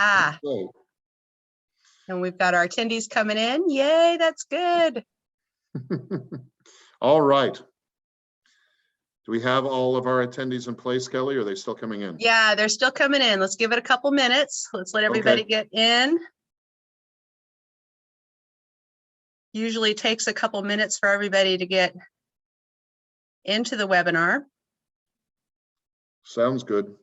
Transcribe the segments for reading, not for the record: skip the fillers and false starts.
Okay. And we've got our attendees coming in. Yay, that's good. All right. Do we have all of our attendees in place, Kelly? Or are they still coming in? Yeah, they're still coming in. Let's give it a couple minutes. Let's let everybody get in. Usually takes a couple minutes for everybody to get into the webinar. Sounds good.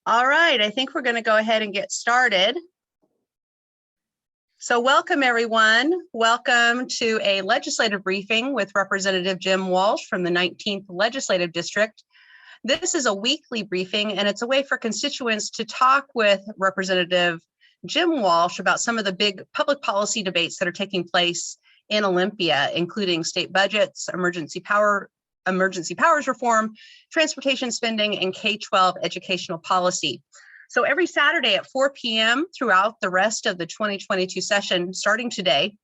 All right, I think we're going to go ahead and get started. So welcome, everyone. Welcome to a legislative briefing with Representative Jim Walsh from the 19th Legislative District. This is a weekly briefing, and it's a way for constituents to talk with Representative Jim Walsh about some of the big public policy debates that are taking place in Olympia, including state budgets, emergency powers reform, transportation spending, and K-12 educational policy. So every Saturday at 4 p.m. throughout the rest of the 2022 session, starting today,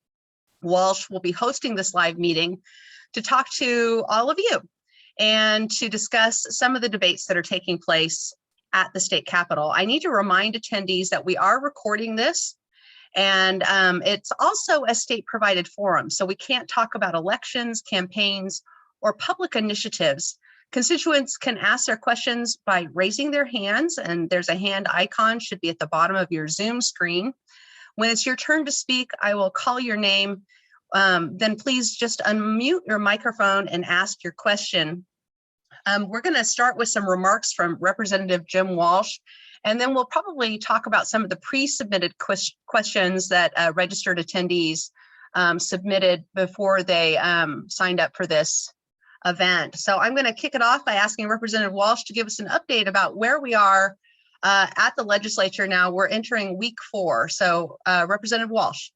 Walsh will be hosting this live meeting to talk to all of you and to discuss some of the debates that are taking place at the state capitol. I need to remind attendees that we are recording this, and it's also a state-provided forum, so we can't talk about elections, campaigns, or public initiatives. Constituents can ask their questions by raising their hands, and there's a hand icon should be at the bottom of your Zoom screen. When it's your turn to speak, I will call your name. Then please just unmute your microphone and ask your question. We're going to start with some remarks from Representative Jim Walsh, and then we'll probably talk about some of the pre-submitted questions that registered attendees submitted before they signed up for this event. So I'm going to kick it off by asking Representative Walsh to give us an update about where we are at the legislature now. We're entering week 4. So Representative Walsh.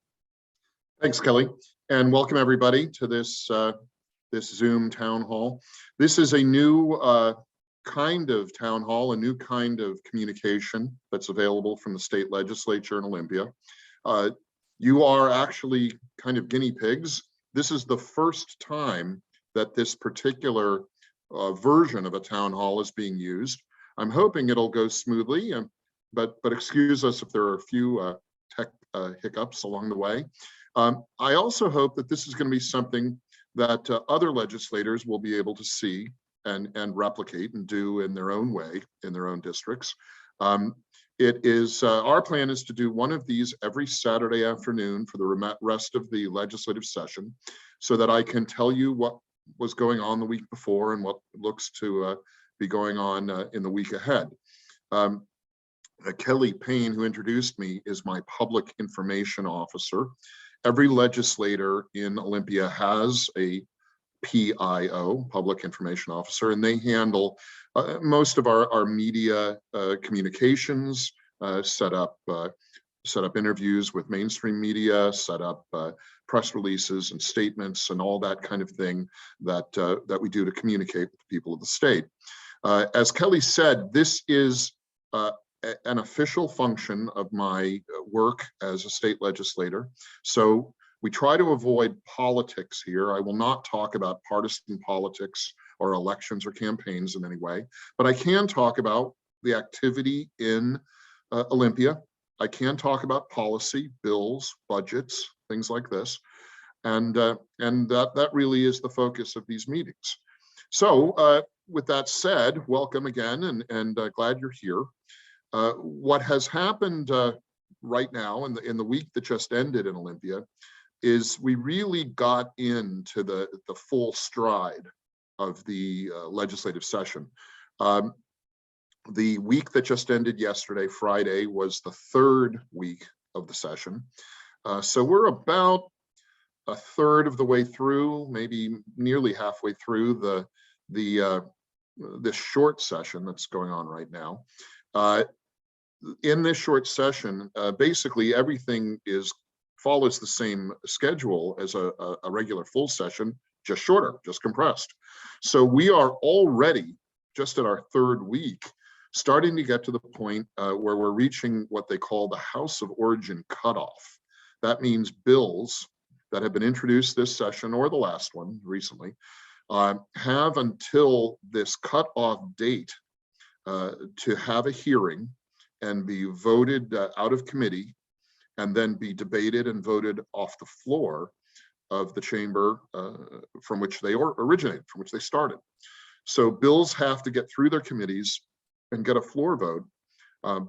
Thanks, Kelly, and welcome everybody to this Zoom town hall. This is a new kind of town hall, a new kind of communication that's available from the state legislature in Olympia. You are actually kind of guinea pigs. This is the first time that this particular version of a town hall is being used. I'm hoping it'll go smoothly, but excuse us if there are a few tech hiccups along the way. I also hope that this is going to be something that other legislators will be able to see and replicate and do in their own way, in their own districts. It is our plan is to do one of these every Saturday afternoon for the rest of the legislative session, so that I can tell you what was going on the week before and what looks to be going on in the week ahead. Kelly Payne, who introduced me, is my public information officer. Every legislator in Olympia has a PIO, public information officer, and they handle most of our media communications, set up interviews with mainstream media, set up press releases and statements and all that kind of thing that we do to communicate with the people of the state. As Kelly said, this is an official function of my work as a state legislator. So we try to avoid politics here. I will not talk about partisan politics or elections or campaigns in any way, but I can talk about the activity in Olympia. I can talk about policy, bills, budgets, things like this. And that really is the focus of these meetings. So with that said, welcome again, and glad you're here. What has happened right now in the week that just ended in Olympia is we really got into the full stride of the legislative session. The week that just ended yesterday, Friday, was the third week the session. So we're about a third of the way through, maybe nearly halfway through this short session that's going on right now. In this short session, basically everything follows the same schedule as a regular full session, just shorter, just compressed. So we are already just in our third week, starting to get to the point where we're reaching what they call the House of Origin cutoff. That means bills that have been introduced this session or the last one recently have until this cutoff date to have a hearing and be voted out of committee and then be debated and voted off the floor of the chamber from which they originated, from which they started. So bills have to get through their committees and get a floor vote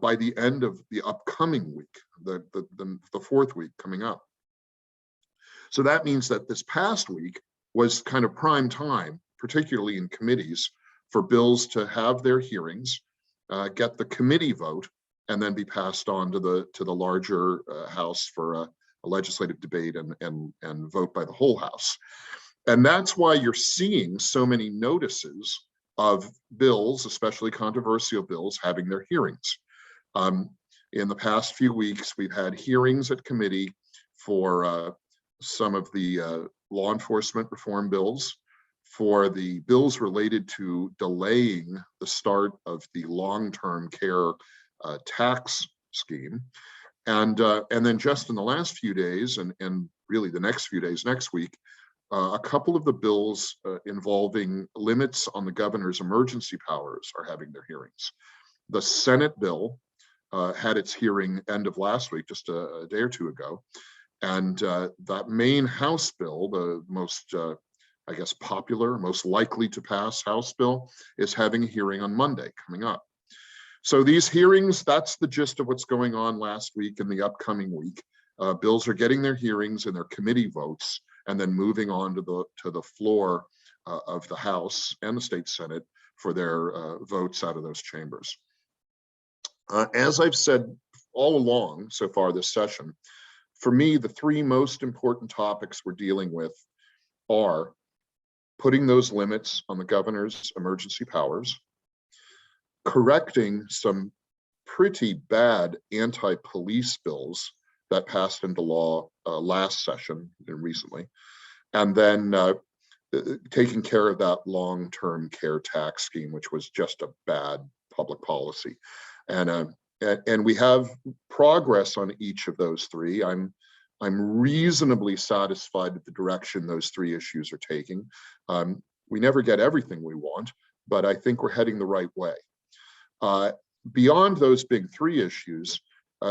by the end of the upcoming week, the fourth week coming up. So that means that this past week was kind of prime time, particularly in committees, for bills to have their hearings, get the committee vote, and then be passed on to the larger House for a legislative debate and vote by the whole House. And that's why you're seeing so many notices of bills, especially controversial bills, having their hearings. In the past few weeks, we've had hearings at committee for some of the law enforcement reform bills, for the bills related to delaying the start of the long-term care tax scheme. And then just in the last few days, and really the next few days next week, a couple of the bills involving limits on the governor's emergency powers are having their hearings. The Senate bill had its hearing end of last week, just a day or two ago. And that main House bill, the most, I guess, popular, most likely to pass House bill, is having a hearing on Monday coming up. So these hearings, that's the gist of what's going on last week and the upcoming week. Bills are getting their hearings and their committee votes, and then moving on to the floor of the House and the State Senate for their votes out of those chambers. As I've said all along so far this session, for me, the three most important topics we're dealing with are putting those limits on the governor's emergency powers, correcting some pretty bad anti-police bills that passed into law last session and recently, and then taking care of that long-term care tax scheme, which was just a bad public policy. And we have progress on each of those three. I'm reasonably satisfied with the direction those three issues are taking. We never get everything we want, but I think we're heading the right way. Beyond those big three issues,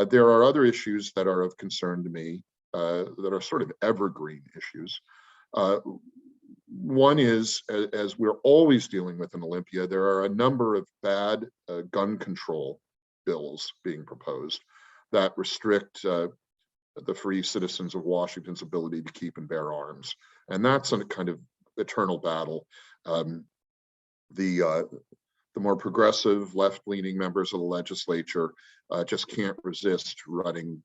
there are other issues that are of concern to me that are sort of evergreen issues. One is, as we're always dealing with in Olympia, there are a number of bad gun control bills being proposed that restrict the free citizens of Washington's ability to keep and bear arms. And that's a kind of eternal battle. The more progressive left-leaning members of the legislature just can't resist running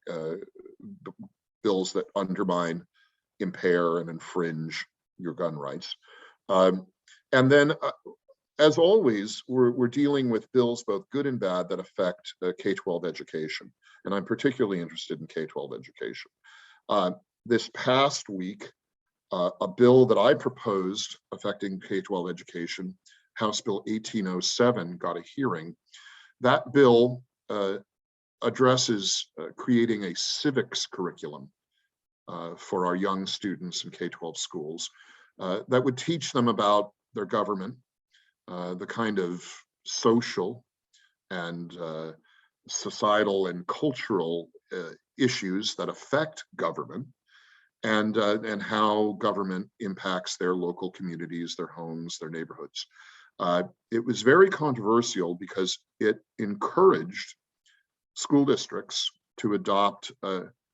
bills that undermine, impair, and infringe your gun rights. And then, as always, we're dealing with bills, both good and bad, that affect K-12 education. And I'm particularly interested in K-12 education. This past week, a bill that I proposed affecting K-12 education, House Bill 1807, got a hearing. That bill addresses creating a civics curriculum for our young students in K-12 schools that would teach them about their government, the kind of social and societal and cultural issues that affect government, and how government impacts their local communities, their homes, their neighborhoods. It was very controversial because it encouraged school districts to adopt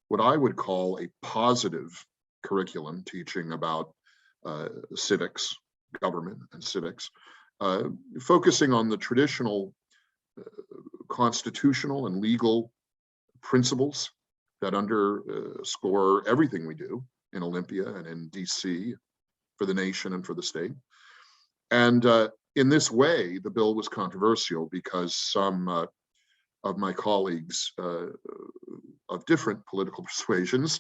what I would call a positive curriculum teaching about civics, government and civics, focusing on the traditional constitutional and legal principles that underscore everything we do in Olympia and in DC for the nation and for the state. And in this way, the bill was controversial because some of my colleagues of different political persuasions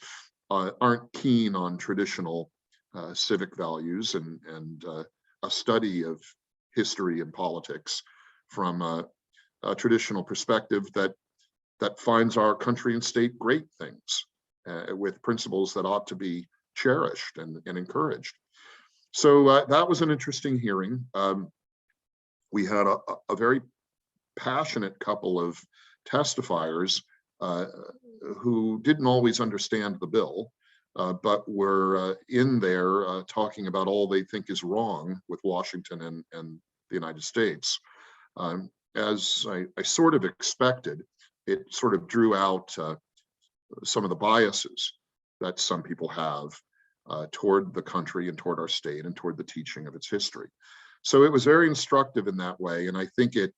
aren't keen on traditional civic values and a study of history and politics from a traditional perspective that finds our country and state great things with principles that ought to be cherished and encouraged. So that was an interesting hearing. We had a very passionate couple of testifiers who didn't always understand the bill, but were in there talking about all they think is wrong with Washington and the United States. As I sort of expected, it sort of drew out some of the biases that some people have toward the country and toward our state and toward the teaching of its history. So it was very instructive in that way, and I think it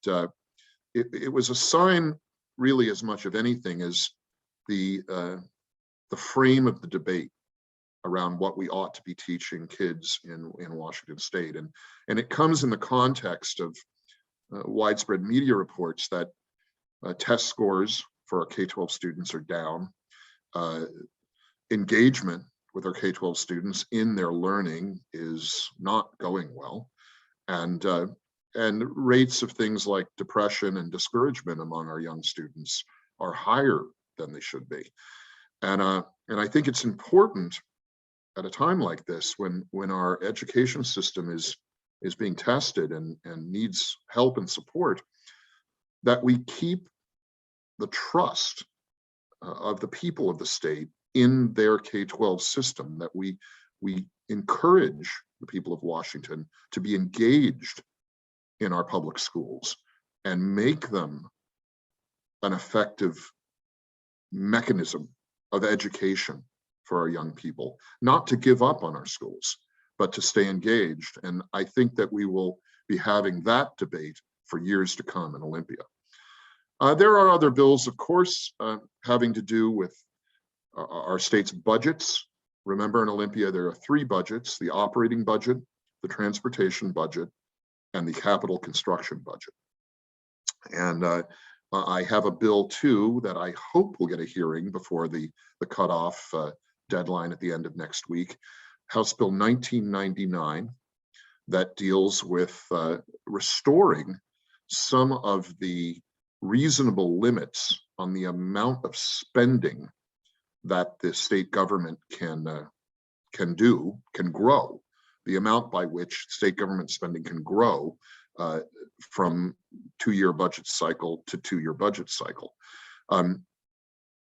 was a sign, really, as much of anything, as the frame of the debate around what we ought to be teaching kids in Washington State, and it comes in the context of widespread media reports that test scores for our K-12 students are down, engagement with our K-12 students in their learning is not going well, and rates of things like depression and discouragement among our young students are higher than they should be. And I think it's important at a time like this, when our education system is being tested and needs help and support, that we keep the trust of the people of the state in their K-12 system, that we encourage the people of Washington to be engaged in our public schools and make them an effective mechanism of education for our young people, not to give up on our schools, but to stay engaged. And I think that we will be having that debate for years to come in Olympia. There are other bills, of course, having to do with our state's budgets. Remember, in Olympia, there are 3 budgets: the operating budget, the transportation budget, and the capital construction budget. And I have a bill too that I hope will get a hearing before the cutoff deadline at the end of next week, House Bill 1999, that deals with restoring some of the reasonable limits on the amount of spending that the state government can grow, the amount by which state government spending can grow from 2-year budget cycle to 2-year budget cycle.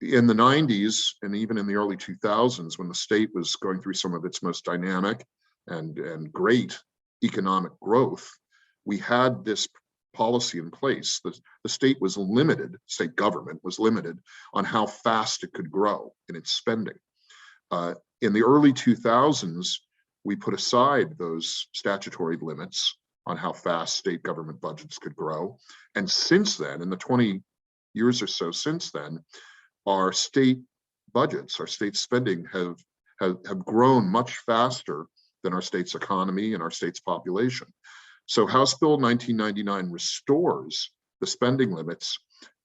In the 90s and even in the early 2000s, when the state was going through some of its most dynamic and great economic growth, we had this policy in place. The state was limited, state government was limited on how fast it could grow in its spending. In the early 2000s, we put aside those statutory limits on how fast state government budgets could grow. And since then, in the 20 years or so since then, our state budgets, our state spending have grown much faster than our state's economy and our state's population. So House Bill 1999 restores the spending limits.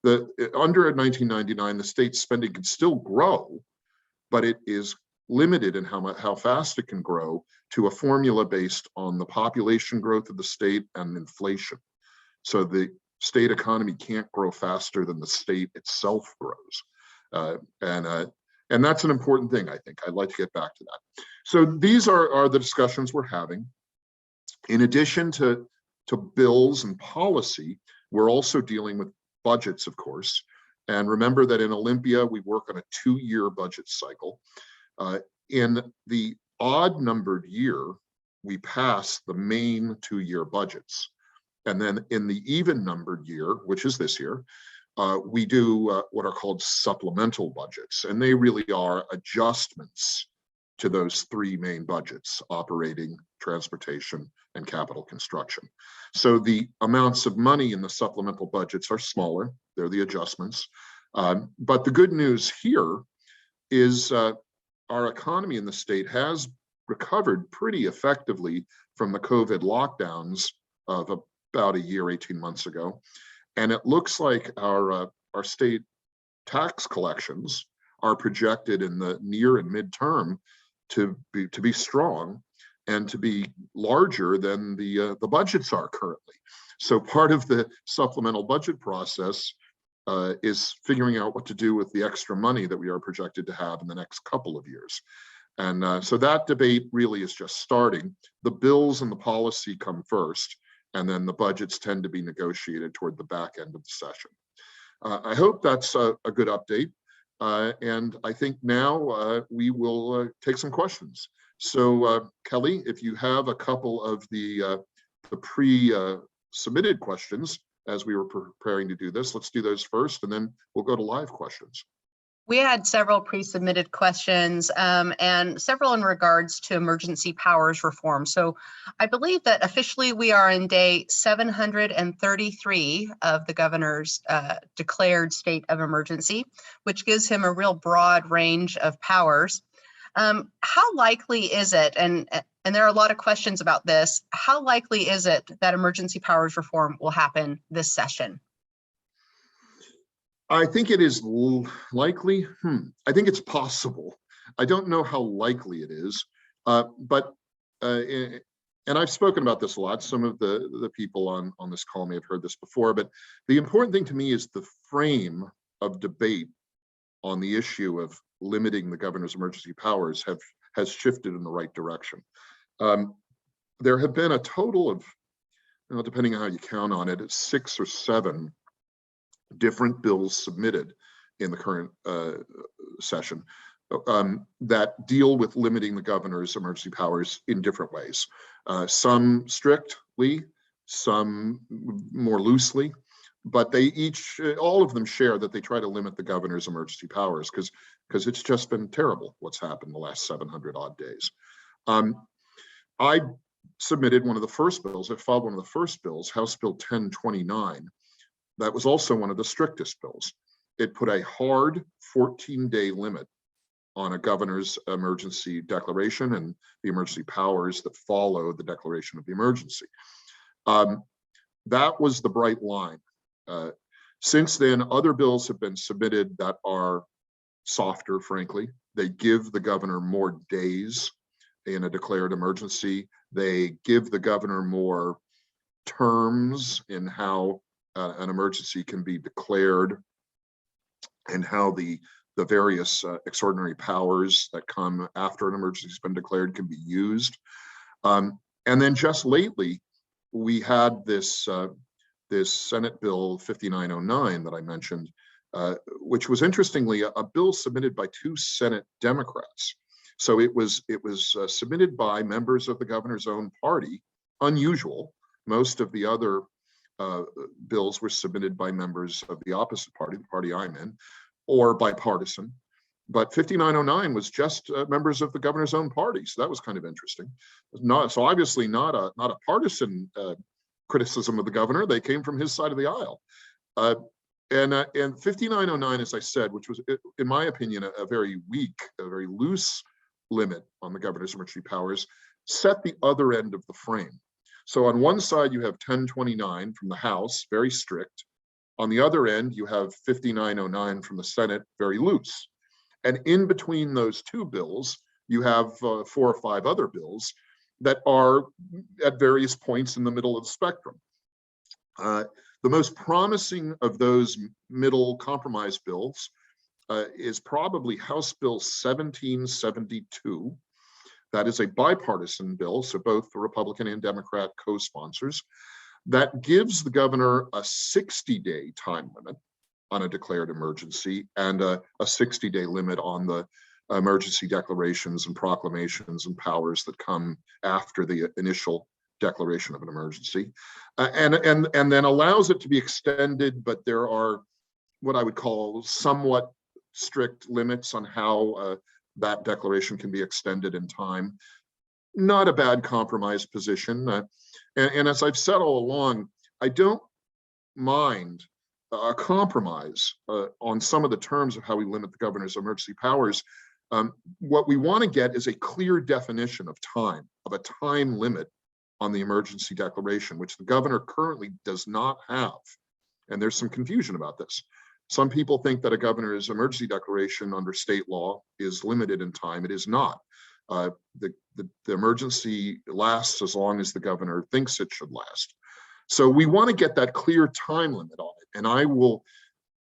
Under 1999, the state spending can still grow, but it is limited in how fast it can grow to a formula based on the population growth of the state and inflation. So the state economy can't grow faster than the state itself grows. And that's an important thing, I think. I'd like to get back to that. So these are the discussions we're having. In addition to bills and policy, we're also dealing with budgets, of course. And remember that in Olympia, we work on a 2-year budget cycle. In the odd numbered year, we pass the main 2-year budgets. And then in the even numbered year, which is this year, we do what are called supplemental budgets. And they really are adjustments to those 3 main budgets: operating, transportation, and capital construction. So the amounts of money in the supplemental budgets are smaller. They're the adjustments. But the good news here is our economy in the state has recovered pretty effectively from the COVID lockdowns of about a year, 18 months ago. And it looks like our state tax collections are projected in the near and midterm to be strong and to be larger than the budgets are currently. So part of the supplemental budget process is figuring out what to do with the extra money that we are projected to have in the next couple of years. And so that debate really is just starting. The bills and the policy come first, and then the budgets tend to be negotiated toward the back end of the session. I hope that's a good update. And I think now we will take some questions. So Kelly, if you have a couple of the pre-submitted questions as we were preparing to do this, let's do those first, and then we'll go to live questions. We had several pre-submitted questions and several in regards to emergency powers reform. So I believe that officially we are in day 733 of the governor's declared state of emergency, which gives him a real broad range of powers. How likely is it, and there are a lot of questions about this, how likely is it that emergency powers reform will happen this session? I think it is likely. I think it's possible. I don't know how likely it is, and I've spoken about this a lot. Some of the people on this call may have heard this before, but the important thing to me is the frame of debate on the issue of limiting the governor's emergency powers has shifted in the right direction. There have been a total of, depending on how you count on it, 6 or 7 different bills submitted in the current session that deal with limiting the governor's emergency powers in different ways. Some strictly, some more loosely, but they all of them share that they try to limit the governor's emergency powers because it's just been terrible what's happened the last 700 odd days. I submitted one of the first bills. I filed one of the first bills, House Bill 1029. That was also one of the strictest bills. It put a hard 14-day limit on a governor's emergency declaration and the emergency powers that follow the declaration of the emergency. That was the bright line. Since then, other bills have been submitted that are softer, frankly. They give the governor more days in a declared emergency. They give the governor more terms in how an emergency can be declared and how the various extraordinary powers that come after an emergency has been declared can be used. And then just lately, we had this Senate Bill 5909 that I mentioned, which was interestingly a bill submitted by 2 Senate Democrats. So it was submitted by members of the governor's own party, unusual. Most of the other bills were submitted by members of the opposite party, the party I'm in, or bipartisan. But 5909 was just members of the governor's own party, so that was kind of interesting. So obviously not a partisan criticism of the governor. They came from his side of the aisle. And 5909, as I said, which was, in my opinion, a very weak, a very loose limit on the governor's emergency powers, set the other end of the frame. So on one side, you have 1029 from the House, very strict. On the other end, you have 5909 from the Senate, very loose. And in between those 2 bills, you have 4 or 5 other bills that are at various points in the middle of the spectrum. The most promising of those middle compromise bills is probably House Bill 1772. That is a bipartisan bill, so both the Republican and Democrat co-sponsors, that gives the governor a 60-day time limit on a declared emergency and a 60-day limit on the emergency declarations and proclamations and powers that come after the initial declaration of an emergency, and then allows it to be extended, but there are what I would call somewhat strict limits on how that declaration can be extended in time. Not a bad compromise position. And as I've said all along, I don't mind a compromise on some of the terms of how we limit the governor's emergency powers. What we want to get is a clear definition of time, of a time limit on the emergency declaration, which the governor currently does not have. And there's some confusion about this. Some people think that a governor's emergency declaration under state law is limited in time. It is not. The emergency lasts as long as the governor thinks it should last. So we want to get that clear time limit on it. And I will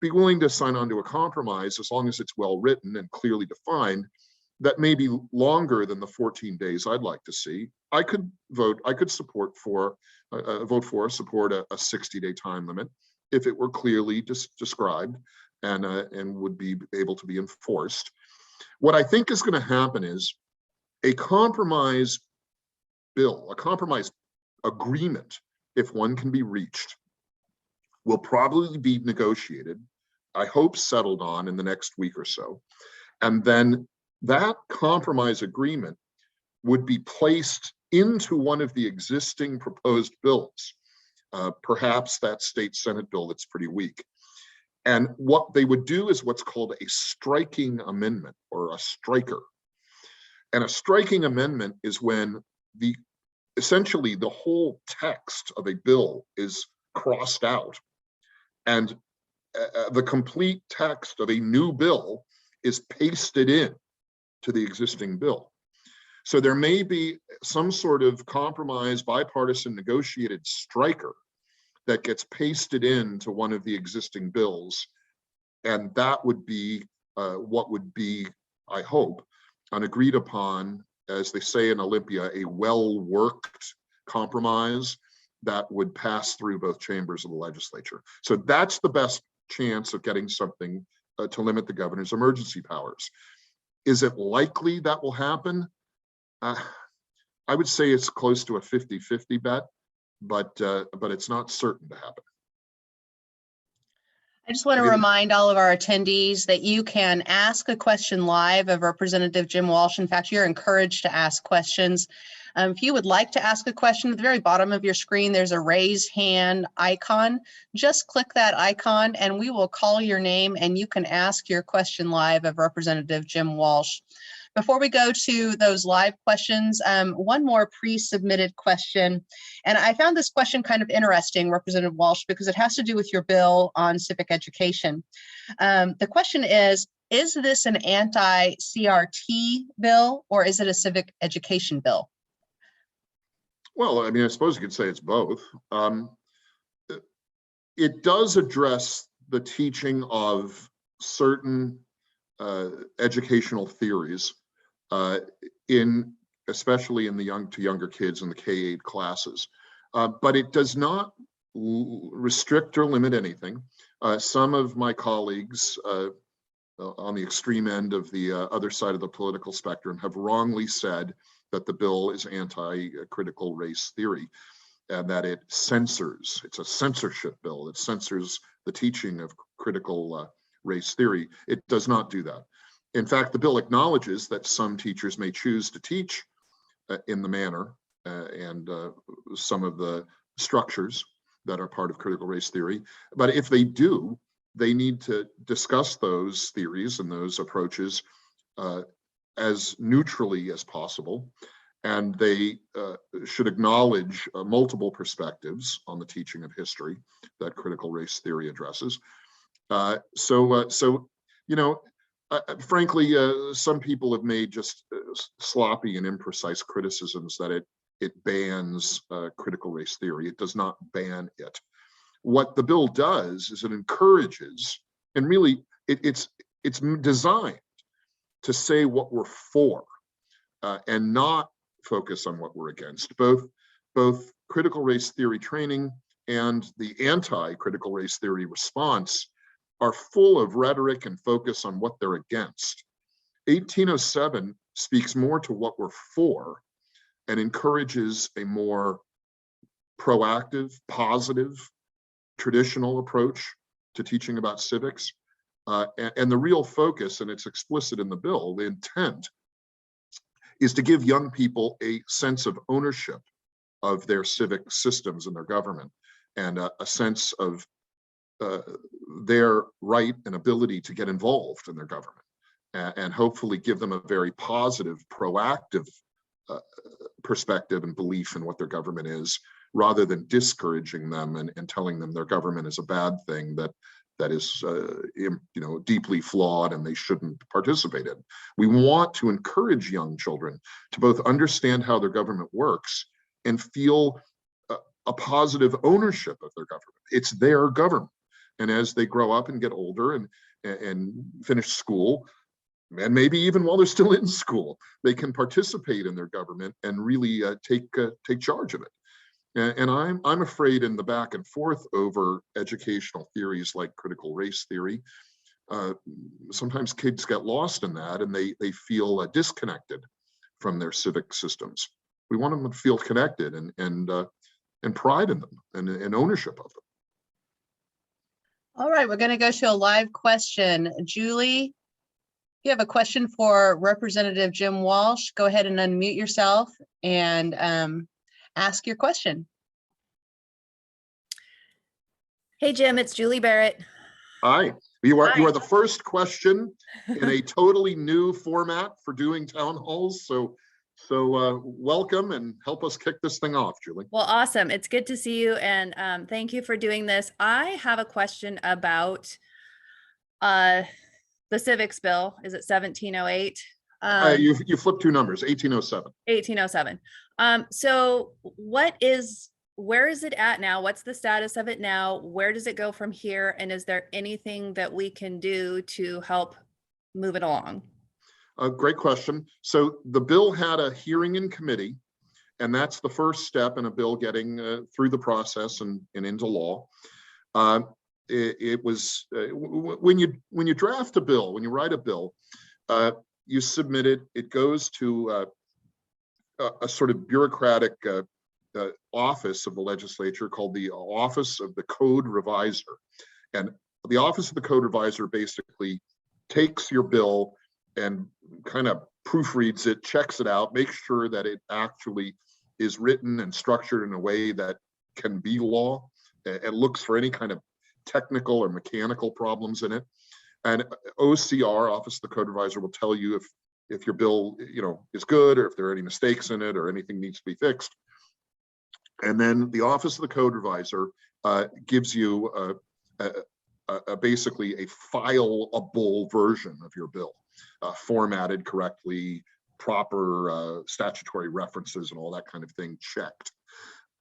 be willing to sign on to a compromise as long as it's well written and clearly defined, that may be longer than the 14 days I'd like to see. I could vote, I could support a 60-day time limit if it were clearly described and would be able to be enforced. What I think is going to happen is a compromise bill, a compromise agreement, if one can be reached, will probably be negotiated, I hope settled on in the next week or so. And then that compromise agreement would be placed into one of the existing proposed bills, perhaps that state Senate bill that's pretty weak. And what they would do is what's called a striking amendment or a striker. And a striking amendment is when essentially the whole text of a bill is crossed out and the complete text of a new bill is pasted in to the existing bill. So there may be some sort of compromise, bipartisan negotiated striker that gets pasted into one of the existing bills. And that would be what would be, I hope, an agreed upon, as they say in Olympia, a well-worked compromise that would pass through both chambers of the legislature. So that's the best chance of getting something to limit the governor's emergency powers. Is it likely that will happen? I would say it's close to a 50-50 bet, but it's not certain to happen. I just want to remind all of our attendees that you can ask a question live of Representative Jim Walsh. In fact, you're encouraged to ask questions. If you would like to ask a question, at the very bottom of your screen, there's a raise hand icon. Just click that icon and we will call your name and you can ask your question live of Representative Jim Walsh. Before we go to those live questions, one more pre-submitted question. And I found this question kind of interesting, Representative Walsh, because it has to do with your bill on civic education. The question is this an anti-CRT bill or is it a civic education bill? Well, I mean, I suppose you could say it's both. It does address the teaching of certain educational theories especially in the younger kids in the K-8 classes, but it does not restrict or limit anything. Some of my colleagues on the extreme end of the other side of the political spectrum have wrongly said that the bill is anti-critical race theory and that it censors. It's a censorship bill. It censors the teaching of critical race theory. It does not do that. In fact, the bill acknowledges that some teachers may choose to teach in the manner and some of the structures that are part of critical race theory. But if they do, they need to discuss those theories and those approaches as neutrally as possible. And they should acknowledge multiple perspectives on the teaching of history that critical race theory addresses. Frankly, some people have made just sloppy and imprecise criticisms that it bans critical race theory. It does not ban it. What the bill does is it encourages, and really it's designed to say what we're for and not focus on what we're against. Both critical race theory training and the anti-critical race theory response are full of rhetoric and focus on what they're against. 1807 speaks more to what we're for and encourages a more proactive, positive, traditional approach to teaching about civics. And the real focus, and it's explicit in the bill, the intent is to give young people a sense of ownership of their civic systems and their government, and a sense of their right and ability to get involved in their government, and hopefully give them a very positive, proactive perspective and belief in what their government is, rather than discouraging them and telling them their government is a bad thing that is deeply flawed and they shouldn't participate in. We want to encourage young children to both understand how their government works and feel a positive ownership of their government. It's their government. And as they grow up and get older and finish school, and maybe even while they're still in school, they can participate in their government and really take charge of it. And I'm afraid in the back and forth over educational theories like critical race theory, sometimes kids get lost in that and they feel disconnected from their civic systems. We want them to feel connected and pride in them and ownership of them. All right, we're going to go to a live question. Julie, you have a question for Representative Jim Walsh. Go ahead and unmute yourself and ask your question. Hey, Jim, it's Julie Barrett. Hi, you are the first question in a totally new format for doing town halls. So welcome and help us kick this thing off, Julie. Well, awesome. It's good to see you. And thank you for doing this. I have a question about the civics bill. Is it 1708? You flipped two numbers, 1807. 1807. So where is it at now? What's the status of it now? Where does it go from here? And is there anything that we can do to help move it along? Great question. So the bill had a hearing in committee, and that's the first step in a bill getting through the process and into law. It was when you draft a bill, when you write a bill, you submit it. It goes to a sort of bureaucratic office of the legislature called the Office of the Code Reviser, and the Office of the Code Reviser basically takes your bill and kind of proofreads it, checks it out, makes sure that it actually is written and structured in a way that can be law, and looks for any kind of technical or mechanical problems in it. And OCR, Office of the Code Reviser, will tell you if your bill is good, or if there are any mistakes in it or anything needs to be fixed. And then the Office of the Code Reviser gives you basically a fileable version of your bill, formatted correctly, proper statutory references and all that kind of thing checked.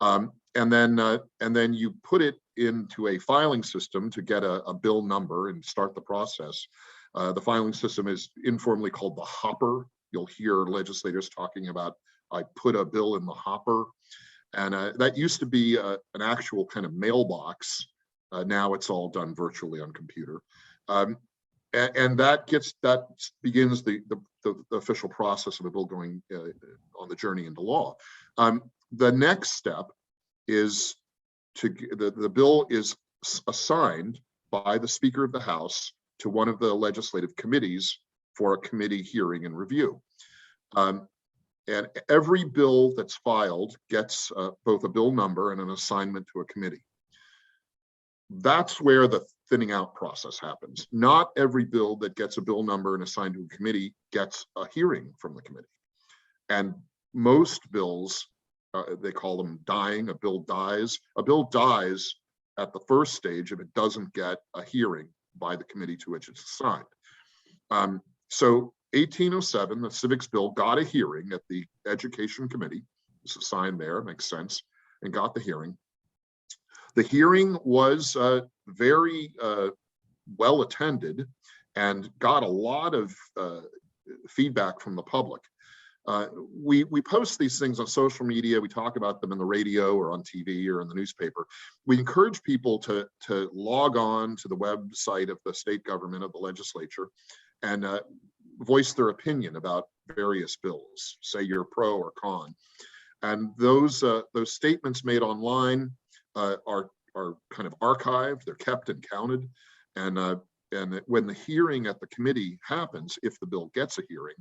And then you put it into a filing system to get a bill number and start the process. The filing system is informally called the hopper. You'll hear legislators talking about, I put a bill in the hopper. And that used to be an actual kind of mailbox. Now it's all done virtually on computer. And that begins the official process of a bill going on the journey into law. The next step is the bill is assigned by the Speaker of the House to one of the legislative committees for a committee hearing and review. And every bill that's filed gets both a bill number and an assignment to a committee. That's where the thinning out process happens. Not every bill that gets a bill number and assigned to a committee gets a hearing from the committee. And most bills, they call them dying. A bill dies. A bill dies at the first stage if it doesn't get a hearing by the committee to which it's assigned. So 1807, the civics bill got a hearing at the Education Committee. It's assigned there, makes sense, and got the hearing. The hearing was very well attended and got a lot of feedback from the public. We post these things on social media. We talk about them in the radio or on TV or in the newspaper. We encourage people to log on to the website of the state government, of the legislature, and voice their opinion about various bills, say you're pro or con. And those statements made online are kind of archived, they're kept and counted. And when the hearing at the committee happens, if the bill gets a hearing,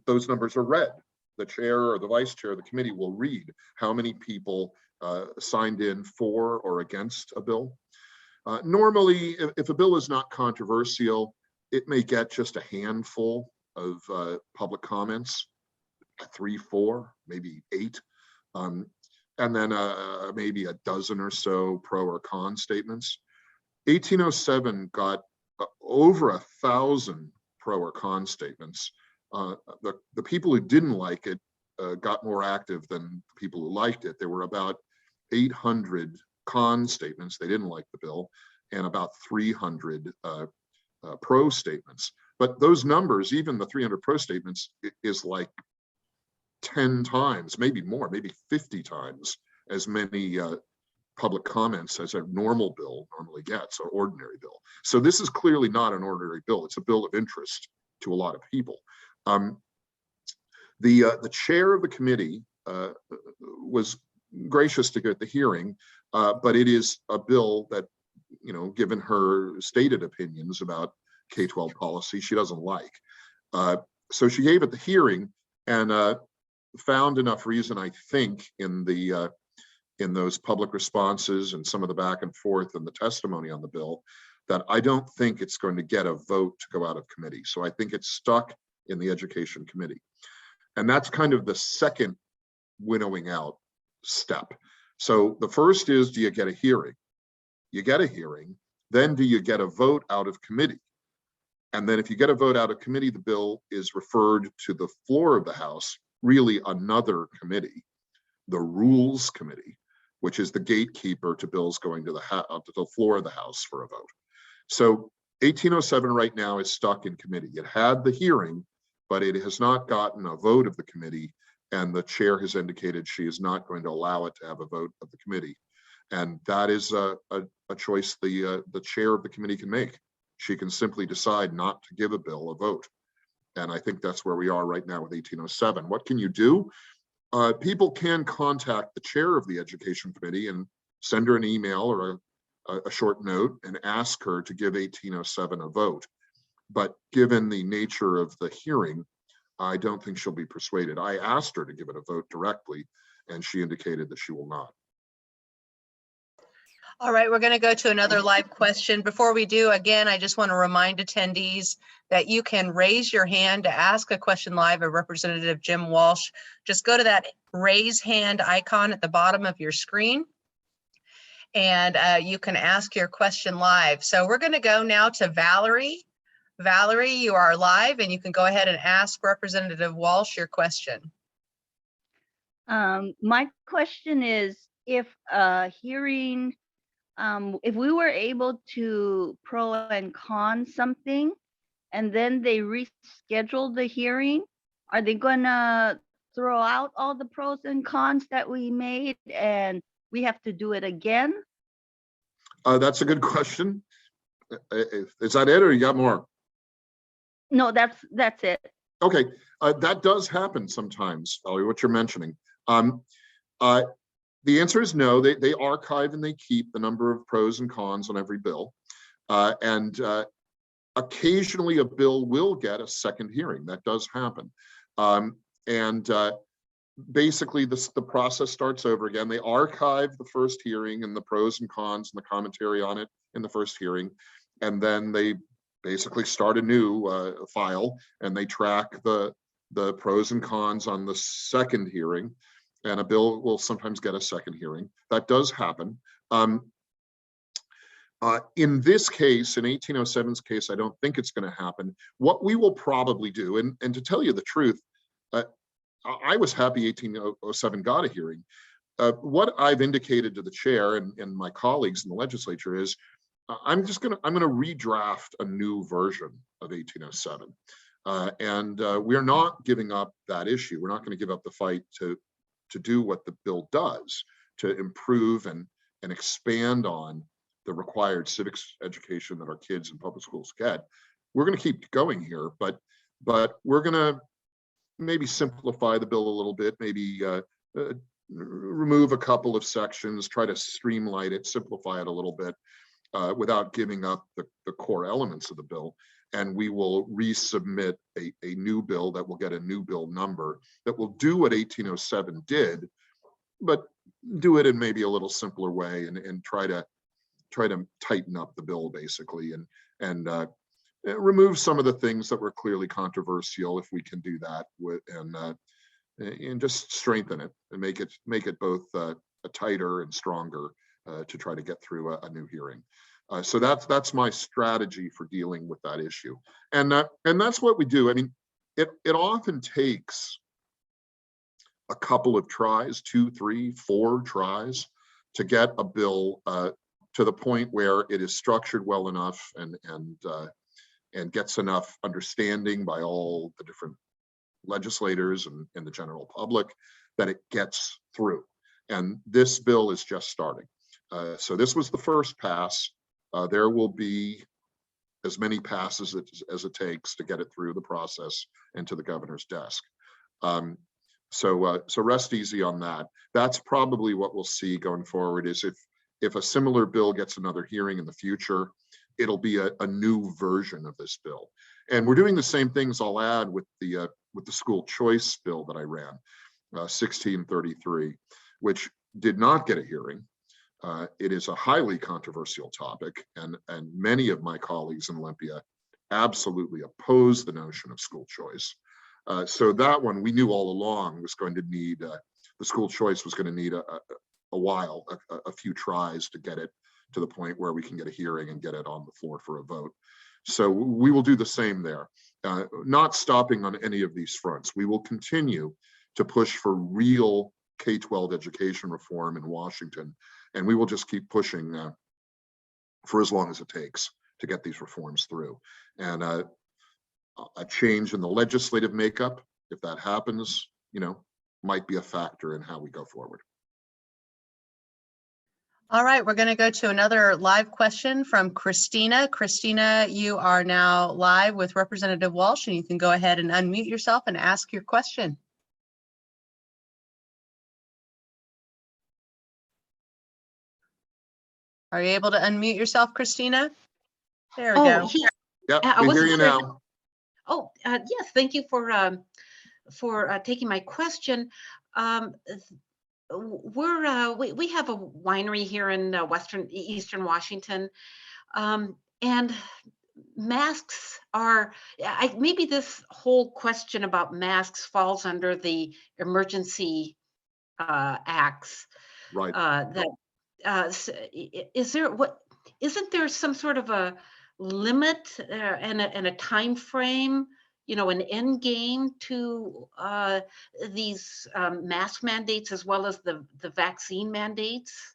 those numbers are read. The chair or the vice chair of the committee will read how many people signed in for or against a bill. Normally, if a bill is not controversial, it may get just a handful of public comments, 3, 4, maybe 8, and then maybe a dozen or so pro or con statements. 1807 got over 1,000 pro or con statements. The people who didn't like it got more active than the people who liked it. There were about 800 con statements. They didn't like the bill, and about 300 pro statements. But those numbers, even the 300 pro statements, is like 10 times, maybe more, maybe 50 times as many public comments as a normal bill normally gets, or ordinary bill. So this is clearly not an ordinary bill. It's a bill of interest to a lot of people. The chair of the committee was gracious to get the hearing, but it is a bill that, you know, given her stated opinions about K-12 policy, she doesn't like. So she gave it the hearing and found enough reason, I think, in those public responses and some of the back and forth and the testimony on the bill, that I don't think it's going to get a vote to go out of committee. So I think it's stuck in the Education Committee. And that's kind of the second winnowing out step. So the first is, do you get a hearing? You get a hearing, then do you get a vote out of committee? And then if you get a vote out of committee, the bill is referred to the floor of the House, really another committee, the Rules Committee, which is the gatekeeper to bills going to the floor of the House for a vote. So 1807 right now is stuck in committee. It had the hearing, but it has not gotten a vote of the committee, and the chair has indicated she is not going to allow it to have a vote of the committee. And that is a choice the chair of the committee can make. She can simply decide not to give a bill a vote. And I think that's where we are right now with 1807. What can you do? People can contact the chair of the Education Committee and send her an email or a short note and ask her to give 1807 a vote. But given the nature of the hearing, I don't think she'll be persuaded. I asked her to give it a vote directly, and she indicated that she will not. All right, we're going to go to another live question. Before we do, again, I just want to remind attendees that you can raise your hand to ask a question live of Representative Jim Walsh. Just go to that raise hand icon at the bottom of your screen, and you can ask your question live. So we're going to go now to Valerie. Valerie, you are live, and you can go ahead and ask Representative Walsh your question. My question is, if a hearing, if we were able to pro and con something, and then they reschedule the hearing, are they gonna throw out all the pros and cons that we made and we have to do it again? That's a good question. Is that it, or you got more? No, that's it. Okay, that does happen sometimes, Valerie, what you're mentioning. The answer is no. They archive and they keep the number of pros and cons on every bill. And occasionally a bill will get a second hearing. That does happen. Basically the process starts over again. They archive the first hearing and the pros and cons and the commentary on it in the first hearing. And then they basically start a new file, and they track the pros and cons on the second hearing, and a bill will sometimes get a second hearing. That does happen. In this case, in 1807's case, I don't think it's going to happen. What we will probably do, and to tell you the truth, I was happy 1807 got a hearing. What I've indicated to the chair and my colleagues in the legislature is, I'm going to redraft a new version of 1807. We're not giving up that issue. We're not going to give up the fight to do what the bill does, to improve and expand on the required civics education that our kids in public schools get. We're going to keep going here, but we're going to maybe simplify the bill a little bit, maybe remove a couple of sections, try to streamline it, simplify it a little bit, without giving up the core elements of the bill. And we will resubmit a new bill that will get a new bill number that will do what 1807 did, but do it in maybe a little simpler way, and try tighten up the bill basically, and remove some of the things that were clearly controversial, if we can do that, and just strengthen it and make it both tighter and stronger to try to get through a new hearing. So that's my strategy for dealing with that issue, and that's what we do. I mean, it often takes a couple of tries, 2, 3, 4 tries, to get a bill to the point where it is structured well enough and gets enough understanding by all the different legislators and the general public that it gets through. And this bill is just starting. So this was the first pass. There will be as many passes as it takes to get it through the process and to the governor's desk. So rest easy on that. That's probably what we'll see going forward, is if a similar bill gets another hearing in the future, it'll be a new version of this bill. And we're doing the same things, I'll add, with the school choice bill that I ran, 1633, which did not get a hearing. It is a highly controversial topic, and many of my colleagues in Olympia absolutely oppose the notion of school choice. So that one, we knew all along, was going to need, the school choice was going to need a few tries to get it to the point where we can get a hearing and get it on the floor for a vote. So we will do the same there, not stopping on any of these fronts. We will continue to push for real K-12 education reform in Washington, and we will just keep pushing for as long as it takes to get these reforms through. And a change in the legislative makeup, if that happens, might be a factor in how we go forward. All right, we're going to go to another live question from Christina. Christina, you are now live with Representative Walsh, and you can go ahead and unmute yourself and ask your question. Are you able to unmute yourself, Christina? There we go. Yeah. Yeah, we hear you now. Oh, yes, thank you for taking my question. We have a winery here in Eastern Washington, and masks are, maybe this whole question about masks falls under the emergency acts. Right. Isn't there some sort of a limit and a time frame, an end game to these mask mandates, as well as the vaccine mandates?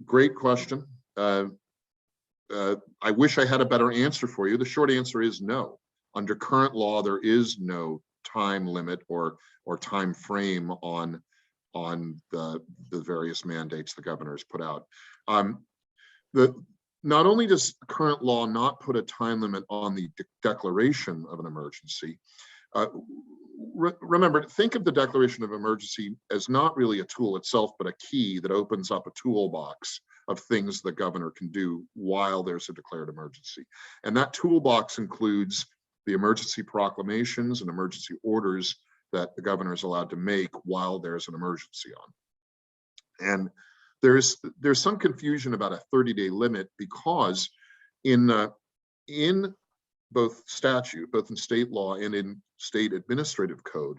Great question. I wish I had a better answer for you. The short answer is no. Under current law, there is no time limit or time frame on the various mandates the governor has put out. Not only does current law not put a time limit on the declaration of an emergency, remember, think of the declaration of emergency as not really a tool itself, but a key that opens up a toolbox of things the governor can do while there's a declared emergency. And that toolbox includes the emergency proclamations and emergency orders that the governor is allowed to make while there's an emergency on. And there's some confusion about a 30-day limit, because in both statute, both in state law and in state administrative code,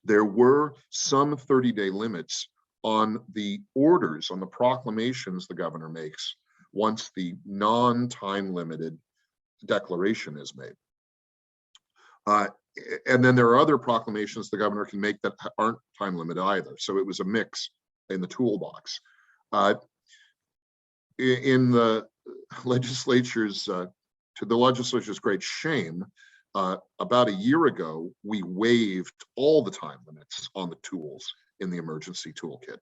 there were some 30-day limits on the orders, on the proclamations the governor makes once the non-time limited declaration is made. And then there are other proclamations the governor can make that aren't time limited either. So it was a mix in the toolbox. In the legislature's, to the legislature's great shame, about a year ago, we waived all the time limits on the tools in the emergency toolkit.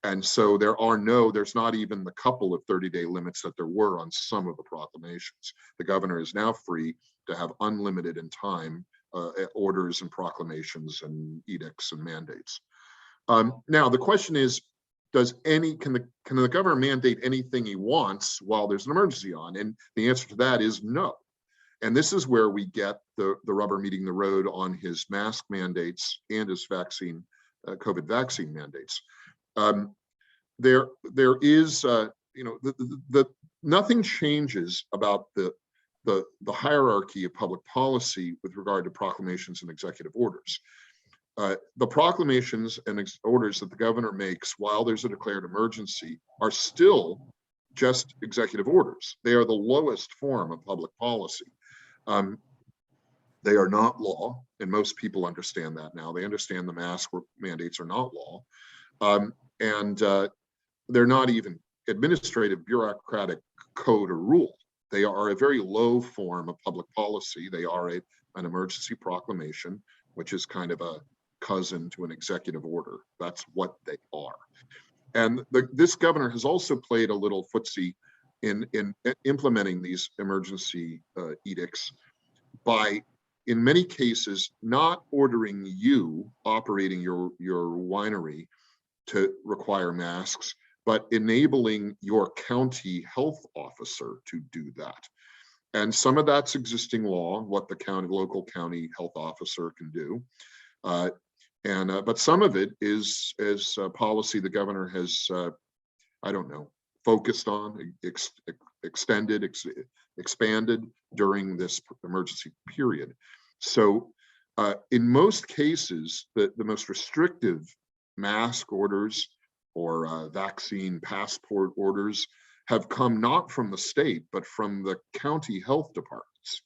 And so there's not even the couple of 30-day limits that there were on some of the proclamations. The governor is now free to have unlimited in time orders and proclamations and edicts and mandates. Now the question is, can the governor mandate anything he wants while there's an emergency on? And the answer to that is no. And this is where we get the rubber meeting the road on his mask mandates and his COVID vaccine mandates. there is, nothing changes about the hierarchy of public policy with regard to proclamations and executive orders. The proclamations and orders that the governor makes while there's a declared emergency are still just executive orders. They are the lowest form of public policy. They are not law, and most people understand that now. They understand the mask mandates are not law. And they're not even administrative bureaucratic code or rule. They are a very low form of public policy. They are an emergency proclamation, which is kind of a cousin to an executive order. That's what they are. And this governor has also played a little footsie in implementing these emergency edicts by, in many cases, not ordering you operating your winery to require masks, but enabling your county health officer to do that. And some of that's existing law, what the local county health officer can do. But some of it is policy the governor has, focused on, expanded during this emergency period. So in most cases, the most restrictive mask orders or vaccine passport orders have come not from the state, but from the county health departments.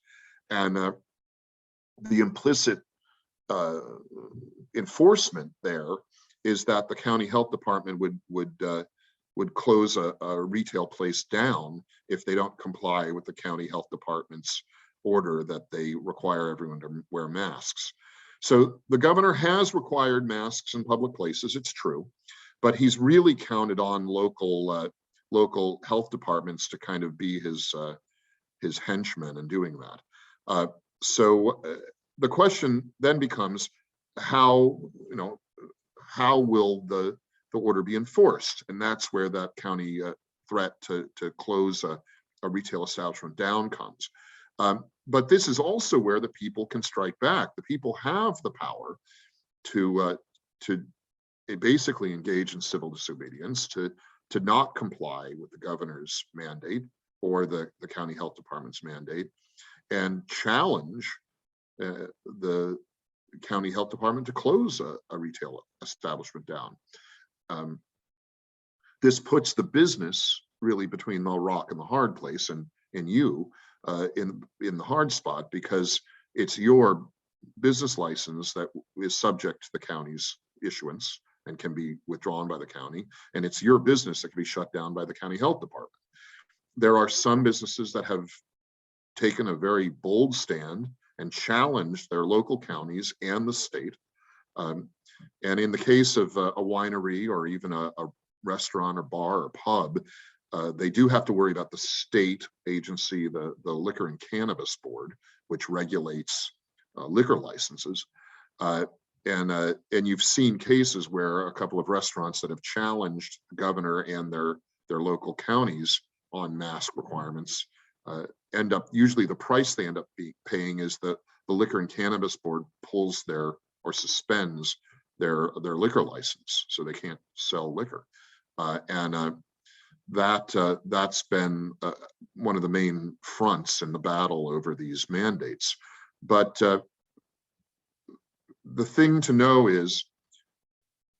And the implicit enforcement there is that the county health department would close a retail place down if they don't comply with the county health department's order that they require everyone to wear masks. So the governor has required masks in public places, it's true, but he's really counted on local health departments to kind of be his henchmen in doing that. So the question then becomes, how will the order be enforced? And that's where that county threat to close a retail establishment down comes. But this is also where the people can strike back. The people have the power to basically engage in civil disobedience, to not comply with the governor's mandate or the county health department's mandate, and challenge the county health department to close a retail establishment down. This puts the business really between the rock and the hard place, and you in the hard spot, because it's your business license that is subject to the county's issuance and can be withdrawn by the county, and it's your business that can be shut down by the county health department. There are some businesses that have taken a very bold stand and challenged their local counties and the state. And in the case of a winery or even a restaurant or bar or pub, they do have to worry about the state agency, the Liquor and Cannabis Board, which regulates liquor licenses. And you've seen cases where a couple of restaurants that have challenged the governor and their local counties on mask requirements end up, usually the price they end up paying is that the Liquor and Cannabis Board pulls or suspends their liquor license, so they can't sell liquor. That's been one of the main fronts in the battle over these mandates. But the thing to know is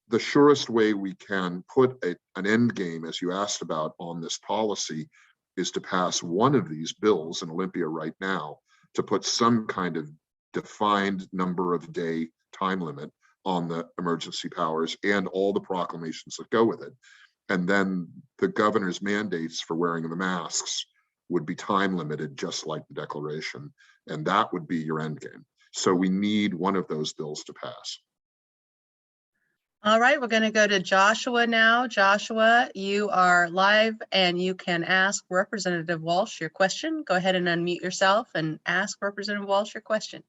the surest way we can put an end game, as you asked about, on this policy is to pass one of these bills in Olympia right now to put some kind of defined number of day time limit on the emergency powers and all the proclamations that go with it. And then the governor's mandates for wearing the masks would be time limited, just like the declaration. And that would be your end game. So we need one of those bills to pass. All right, we're going to go to Joshua now. Joshua, you are live and you can ask Representative Walsh your question. Go ahead and unmute yourself and ask Representative Walsh your question.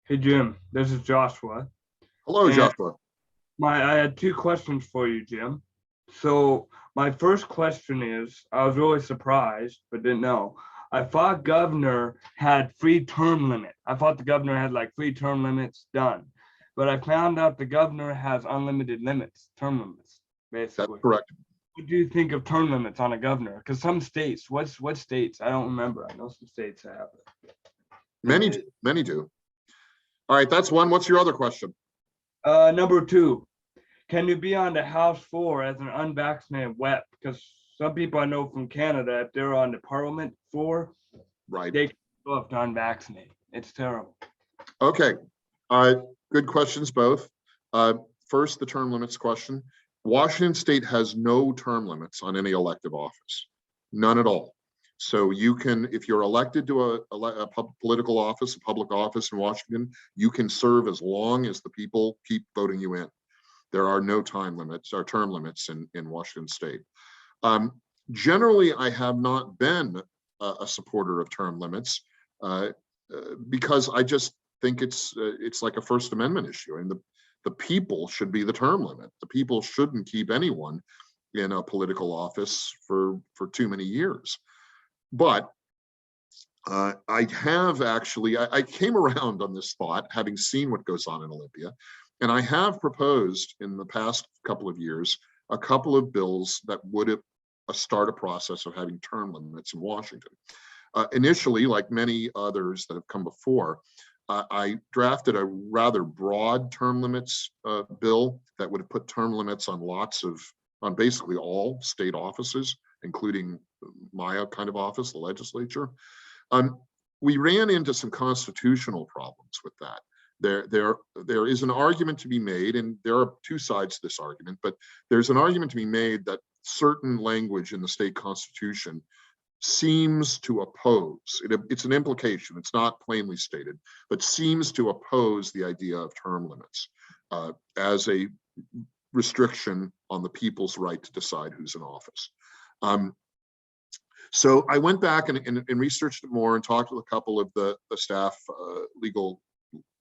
Hey, Jim, this is Joshua. Hello, Joshua. I had two questions for you, Jim. So my first question is, I was really surprised, but didn't know. I thought governor had free term limit. I thought the governor had like free term limits done. but I found out the governor has unlimited limits, term limits, That's basically. correct. What do you think of term limits on a governor? Because some states, what states? I don't remember. I know some states have it. Many do. All right, that's one. What's your other question? Number two, can you be on the House floor as an unvaccinated rep? Because some people I know from Canada, if they're on the Parliament floor, Right. they can go up to unvaccinated. It's terrible. Okay. Good questions, both. First, the term limits question. Washington State has no term limits on any elective office, none at all. So you can, if you're elected to a political office, a public office in Washington, you can serve as long as the people keep voting you in. There are no time limits or term limits in Washington State. Generally, I have not been a supporter of term limits because I just think it's like a First Amendment issue. And the people should be the term limit. The people shouldn't keep anyone in a political office for too many years. But I have actually, I came around on this thought, having seen what goes on in Olympia, and I have proposed in the past couple of years a couple of bills that would start a process of having term limits in Washington. Initially, like many others that have come before, I drafted a rather broad term limits bill that would have put term limits on on basically all state offices, including my kind of office, the legislature. We ran into some constitutional problems with that. There is an argument to be made, and there are two sides to this argument, but there's an argument to be made that certain language in the state constitution seems to oppose, it's an implication, it's not plainly stated, but seems to oppose the idea of term limits as a restriction on the people's right to decide who's in office. So I went back and researched it more and talked with a couple of the staff legal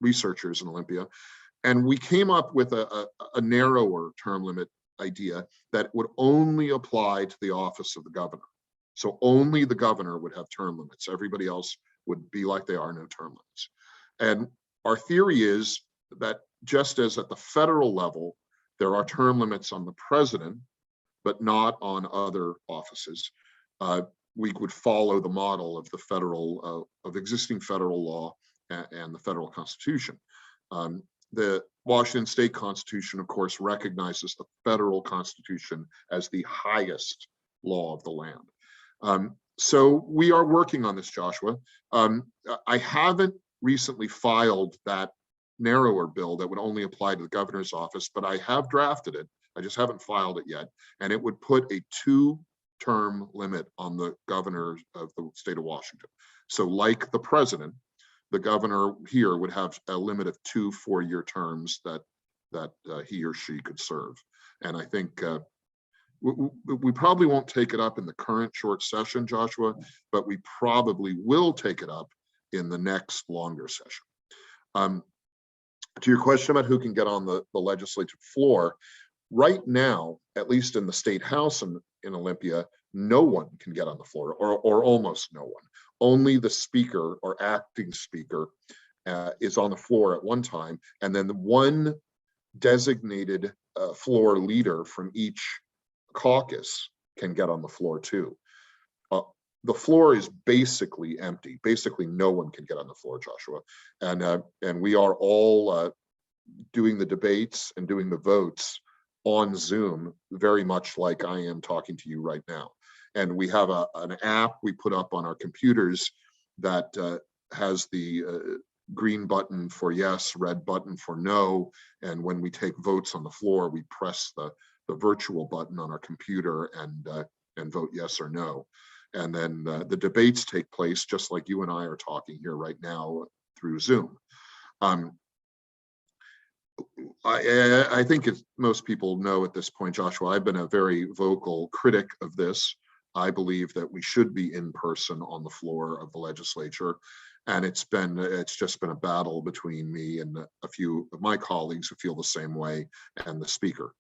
researchers in Olympia, and we came up with a narrower term limit idea that would only apply to the office of the governor. So only the governor would have term limits. Everybody else would be like they are, no term limits. And our theory is that just as at the federal level, there are term limits on the president, but not on other offices, we would follow the model of the federal, of existing federal law and the federal constitution. The Washington State Constitution, of course, recognizes the federal constitution as the highest law of the land. So we are working on this, Joshua. I haven't recently filed that narrower bill that would only apply to the governor's office, but I have drafted it. I just haven't filed it yet. And it would put a 2-term limit on the governor of the state of Washington. So like the president, the governor here would have a limit of 2 4-year terms that he or she could serve. And I think we probably won't take it up in the current short session, Joshua, but we probably will take it up in the next longer session. To your question about who can get on the legislative floor, right now, at least in the state house in Olympia, no one can get on the floor, or almost no one. Only the speaker or acting speaker is on the floor at one time, and then the one designated floor leader from each caucus can get on the floor too. The floor is basically empty. Basically, no one can get on the floor, Joshua. And we are all doing the debates and doing the votes on Zoom, very much like I am talking to you right now. And we have an app we put up on our computers that has the green button for yes, red button for no. And when we take votes on the floor, we press the virtual button on our computer and vote yes or no. And then the debates take place just like you and I are talking here right now through Zoom. I think as most people know at this point, Joshua, I've been a very vocal critic of this. I believe that we should be in person on the floor of the legislature. And it's just been a battle between me and a few of my colleagues who feel the same way, and the speaker.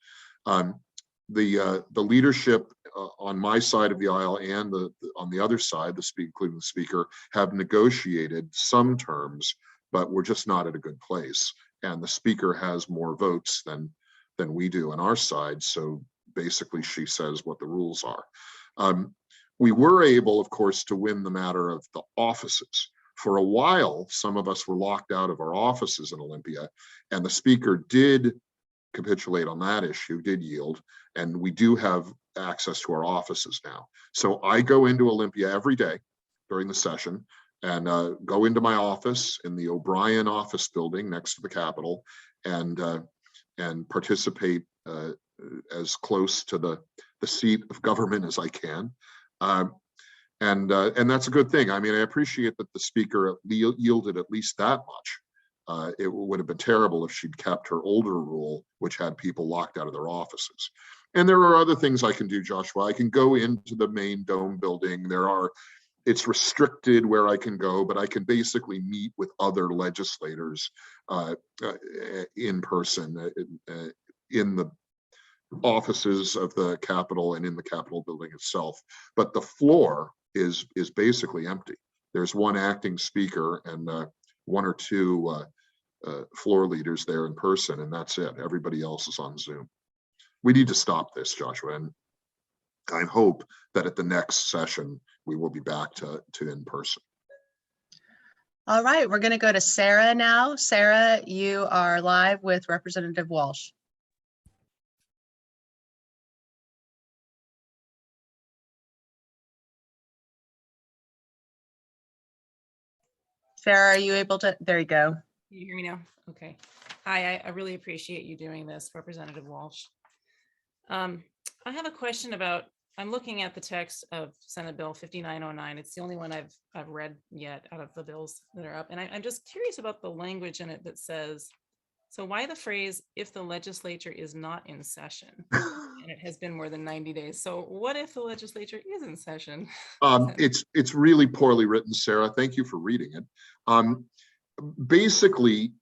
The leadership on my side of the aisle and on the other side, including the speaker, have negotiated some terms, but we're just not at a good place. and the speaker has more votes than we do on our side. So basically she says what the rules are. We were able, of course, to win the matter of the offices. For a while, some of us were locked out of our offices in Olympia, and the speaker did capitulate on that issue, did yield, and we do have access to our offices now. So I go into Olympia every day during the session and go into my office in the O'Brien office building next to the Capitol and participate as close to the seat of government as I can. And that's a good thing. I mean, I appreciate that the speaker yielded at least that much. It would have been terrible if she'd kept her older rule, which had people locked out of their offices. And there are other things I can do, Joshua. I can go into the main dome building. It's restricted where I can go, but I can basically meet with other legislators in person in the offices of the Capitol and in the Capitol building itself. But the floor is basically empty. There's one acting speaker and one or two floor leaders there in person, and that's it. Everybody else is on Zoom. We need to stop this, Joshua, and I hope that at the next session we will be back to in person. All right, we're going to go to Sarah now. Sarah, you are live with Representative Walsh. Sarah, are you able to? There you go. Can you hear me now? Okay. Hi, I really appreciate you doing this, Representative Walsh. I have a question about, I'm looking at the text of Senate Bill 5909. It's the only one I've read yet out of the bills that are up. And I'm just curious about the language in it that says, so why the phrase, if the legislature is not in session and it has been more than 90 days? So what if the legislature is in session? It's really poorly written, Sarah. Thank you for reading it. Basically,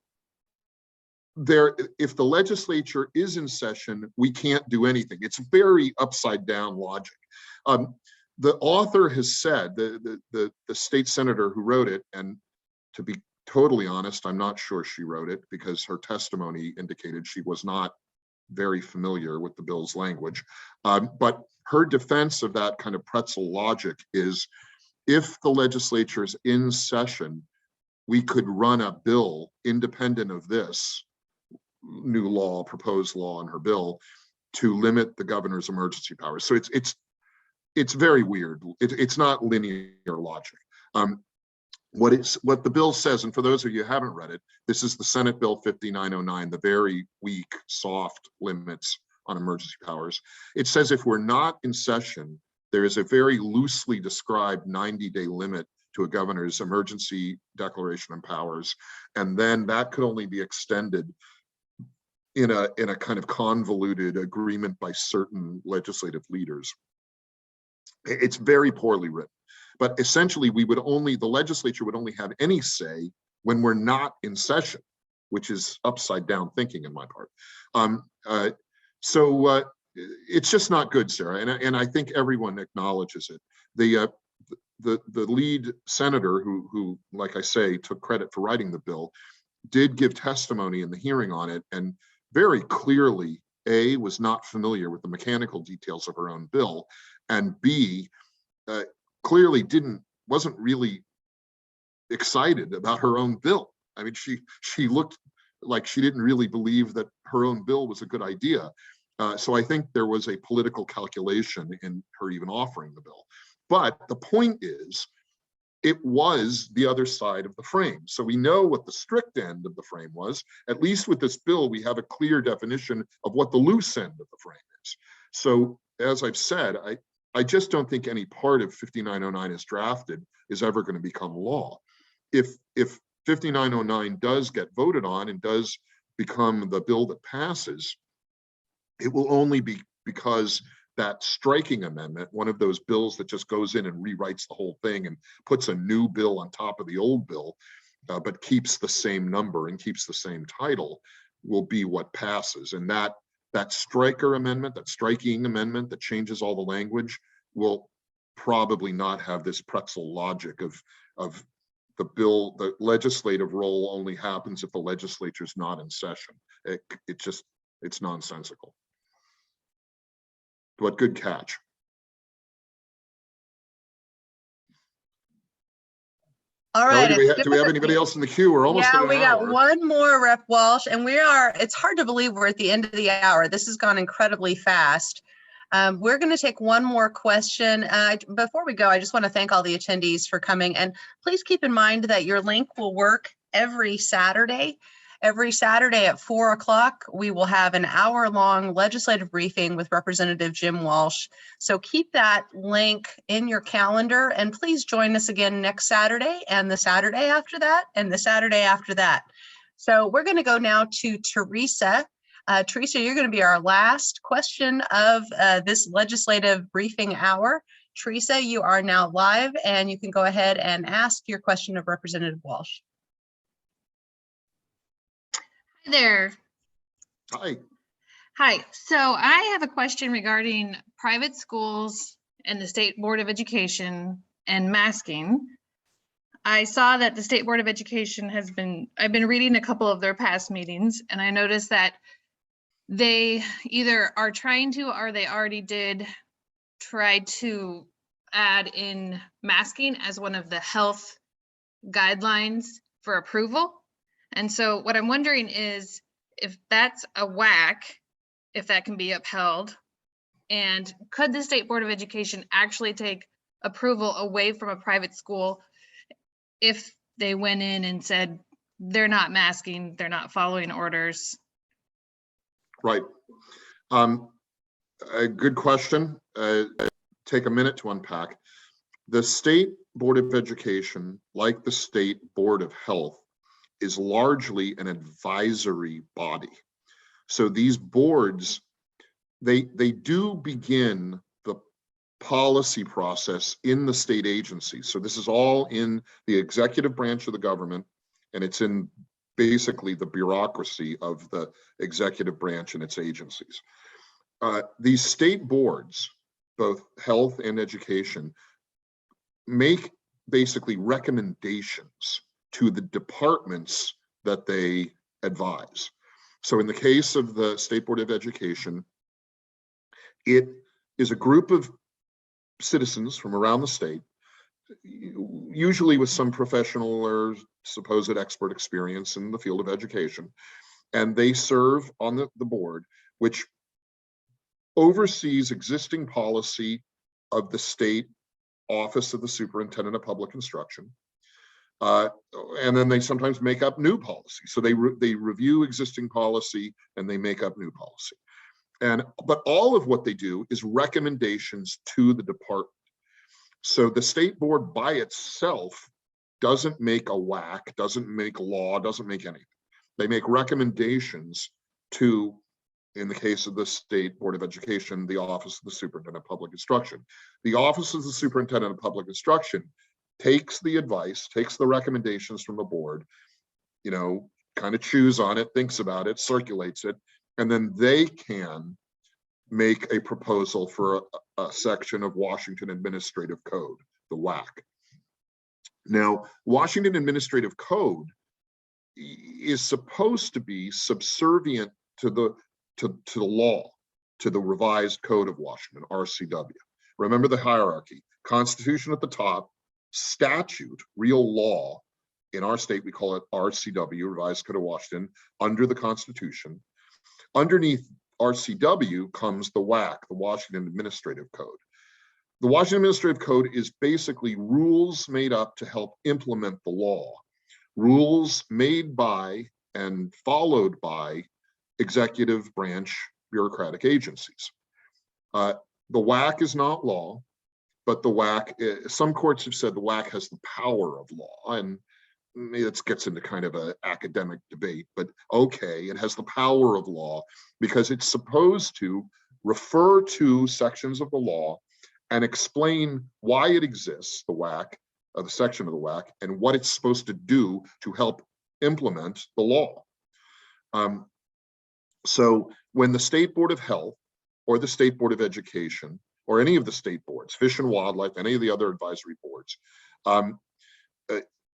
if the legislature is in session, we can't do anything. It's very upside down logic. The author has said, the state senator who wrote it, and to be totally honest, I'm not sure she wrote it because her testimony indicated she was not very familiar with the bill's language. But her defense of that kind of pretzel logic is, if the legislature is in session, we could run a bill independent of this new law, proposed law in her bill, to limit the governor's emergency powers. So it's very weird. It's not linear logic. What the bill says, and for those of you who haven't read it, this is the Senate Bill 5909, the very weak, soft limits on emergency powers. It says if we're not in session, there is a very loosely described 90-day limit to a governor's emergency declaration and powers, and then that could only be extended in a kind of convoluted agreement by certain legislative leaders. It's very poorly written. But essentially, the legislature would only have any say when we're not in session, which is upside down thinking in my part. So it's just not good, Sarah, and I think everyone acknowledges it. The lead senator who, like I say, took credit for writing the bill, did give testimony in the hearing on it, and very clearly, A, was not familiar with the mechanical details of her own bill, and B, clearly wasn't really excited about her own bill. I mean, she looked like she didn't really believe that her own bill was a good idea. So I think there was a political calculation in her even offering the bill. But the point is, it was the other side of the frame. So we know what the strict end of the frame was. At least with this bill, we have a clear definition of what the loose end of the frame is. So as I've said, I just don't think any part of 5909 as drafted is ever going to become law. If 5909 does get voted on and does become the bill that passes, it will only be because that striking amendment, one of those bills that just goes in and rewrites the whole thing and puts a new bill on top of the old bill, but keeps the same number and keeps the same title, will be what passes. And that striking amendment that changes all the language will probably not have this pretzel logic of the legislative role only happens if the legislature's not in session. It's nonsensical. But good catch. All Kelly, right. do we have anybody else in the queue? We're almost at Yeah, an we got hour. one more, Rep. Walsh, and it's hard to believe we're at the end of the hour. This has gone incredibly fast. We're going to take one more question. Before we go, I just want to thank all the attendees for coming. And please keep in mind that your link will work every Saturday. Every Saturday at 4 o'clock, we will have an hour-long legislative briefing with Representative Jim Walsh. So keep that link in your calendar, and please join us again next Saturday, and the Saturday after that, and the Saturday after that. So we're going to go now to Teresa. Teresa, you're going to be our last question of this legislative briefing hour. Teresa, you are now live, and you can go ahead and ask your question of Representative Walsh. Hi there. Hi. Hi. So I have a question regarding private schools and the State Board of Education and masking. I saw that the State Board of Education I've been reading a couple of their past meetings, and I noticed that they either are trying to, or they already did try to add in masking as one of the health guidelines for approval. And so what I'm wondering is if that's a whack, if that can be upheld, and could the State Board of Education actually take approval away from a private school if they went in and said they're not masking, they're not following orders? Right. A good question. Take a minute to unpack. The State Board of Education, like the State Board of Health, is largely an advisory body. So these boards, they do begin the policy process in the state agencies. So this is all in the executive branch of the government, and it's in basically the bureaucracy of the executive branch and its agencies. These state boards, both health and education, make basically recommendations to the departments that they advise. So in the case of the State Board of Education, it is a group of citizens from around the state, usually with some professional or supposed expert experience in the field of education, and they serve on the board, which oversees existing policy of the state office of the Superintendent of Public Instruction. And then they sometimes make up new policy. So they review existing policy and they make up new policy. But all of what they do is recommendations to the department. So the state board by itself doesn't make a whack, doesn't make law, doesn't make anything. They make recommendations to, in the case of the State Board of Education, the Office of the Superintendent of Public Instruction. The Office of the Superintendent of Public Instruction takes the advice, takes the recommendations from the board, kind of chews on it, thinks about it, circulates it, and then they can make a proposal for a section of Washington Administrative Code, the WAC. Now, Washington Administrative Code is supposed to be subservient to the law, to the revised Code of Washington, RCW. Remember the hierarchy: Constitution at the top, statute, real law. In our state, we call it RCW, Revised Code of Washington, under the Constitution. Underneath RCW comes the WAC, the Washington Administrative Code. The Washington Administrative Code is basically rules made up to help implement the law, rules made by and followed by executive branch bureaucratic agencies. The WAC is not law, but the WAC, some courts have said the WAC has the power of law, and it gets into kind of an academic debate, but okay, it has the power of law because it's supposed to refer to sections of the law and explain why it exists, the WAC, the section of the WAC, and what it's supposed to do to help implement the law. So when the State Board of Health or the State Board of Education or any of the state boards, Fish and Wildlife, any of the other advisory boards,